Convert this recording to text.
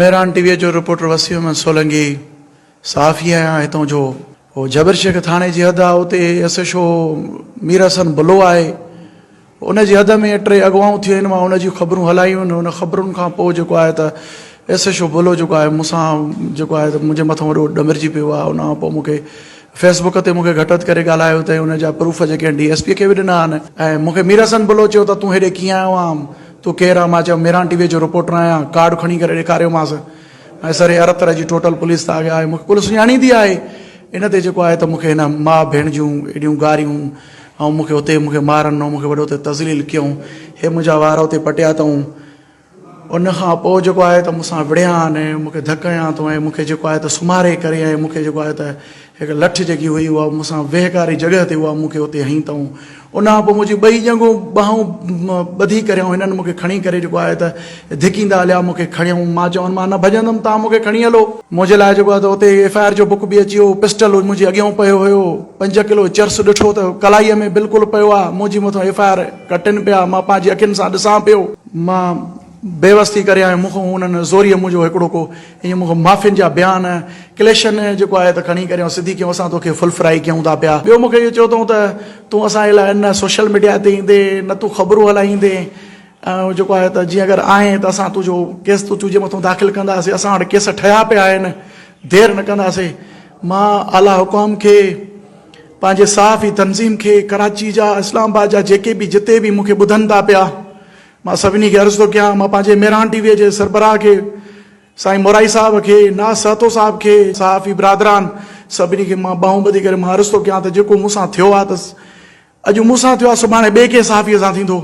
Mehran TV जो reporter Waseem Ahmad Solanki साफ़ी आहियां हितों जो वो जबर शेख थाने जी हद आहे उते SHO मीर हसन बुलो आहे उन जी हद में टे अगवाऊं थियूं आहिनि। मां उन जी ख़बरूं हलायूं आहिनि। उन ख़बरुनि खां पोइ जेको आहे त SHO बुलो जेको आहे मूंसां जेको आहे त मुंहिंजे मथां वॾो ॾमरजी पियो आहे। उन खां पोइ मूंखे फेसबुक ते मूंखे घटत करे ॻाल्हायो अथई। उन जा प्रूफ जेके आहिनि DSP खे बि ॾिना आहिनि ऐं मूंखे मीर हसन बुलो चयो त तूं हेॾे कीअं आयो आहे, तूं केरु आहे? मां चयो मेहरान टीवीअ जो रिपोर्टर आहियां। कार्ड खणी करे ॾेखारियोमांसि ऐं सरे अरतर जी टोटल पुलिस त आहे। मूंखे पुलिस ॼाणींदी आहे। इन ते जेको आहे त मूंखे हिन माउ भेण जूं एॾियूं गारियूं ऐं मूंखे उते मूंखे मारनि मूंखे वॾो उते तज़लील कयूं। हे मुंहिंजा वार उते पटिया अथऊं। उन खां पोइ जेको आहे त मूंसां विड़िया आहिनि, मूंखे धकयां अथऊं ऐं मूंखे जेको आहे त सुम्हारे करे ऐं मूंखे जेको आहे त हिकु लठ जेकी हुई उहा मूंसां वेहकारी जॻह ते उहा मूंखे उते हईं अथऊं। उन खां पोइ मुंहिंजी ॿई ॼंगूं ॿाहूं ॿधी करे ऐं हिननि मूंखे खणी करे जेको आहे त धिकींदा हलिया मूंखे खणियऊं। मां चवनि मां न भॼंदुमि, तव्हां मूंखे खणी हलो। मुंहिंजे लाइ जेको आहे त उते FIR जो बुक बि अची वियो। पिस्टल मुंहिंजे अॻियां पियो हुयो। 5 किलो चर्स ॾिठो त कलाईअ में बिल्कुलु पियो आहे। मुंहिंजे मथां FIR कटनि पिया। मां पंहिंजी अखियुनि सां ॾिसां पियो। मां बेवस थी करे आहियां। मूंखां उन्हनि ज़ोरीअ मुंहिंजो हिकिड़ो को ईअं मूंखां माफ़ियुनि जा बयान क्लेशन जेको आहे त खणी करे सिधी कयूं, असां तोखे फुल फ्राई कयूं था पिया। ॿियो मूंखे इहो चयो अथऊं त तूं असांजे लाइ न सोशल मीडिया ते ईंदे न तूं ख़बरूं हलाईंदे ऐं जेको आहे त जीअं अगरि आहे त असां तुंहिंजो केस तुंहिंजे मथां दाख़िल कंदासीं। असां वटि केस ठहिया पिया आहिनि, देरि न कंदासीं। मां आला हुकाम खे पंहिंजे सहाफ़ी तंज़ीम खे कराची जा इस्लामाबाद जा जेके बि जिते बि मूंखे ॿुधनि था पिया, मां सभिनी खे अर्ज़ु थो कयां। मां पंहिंजे मेहरान टीवीअ जे सरबराह खे साईं मोराई साहब खे, नाज़ सहतो साहब खे, सहाफ़ी बिरादरान सभिनी खे मां ॿाहूं ॿधी करे मां अर्ज़ु थो कयां त जेको मूंसां थियो आहे त अॼु मूंसां थियो आहे सुभाणे ॿिए कंहिं सहाफ़ीअ सां थींदो।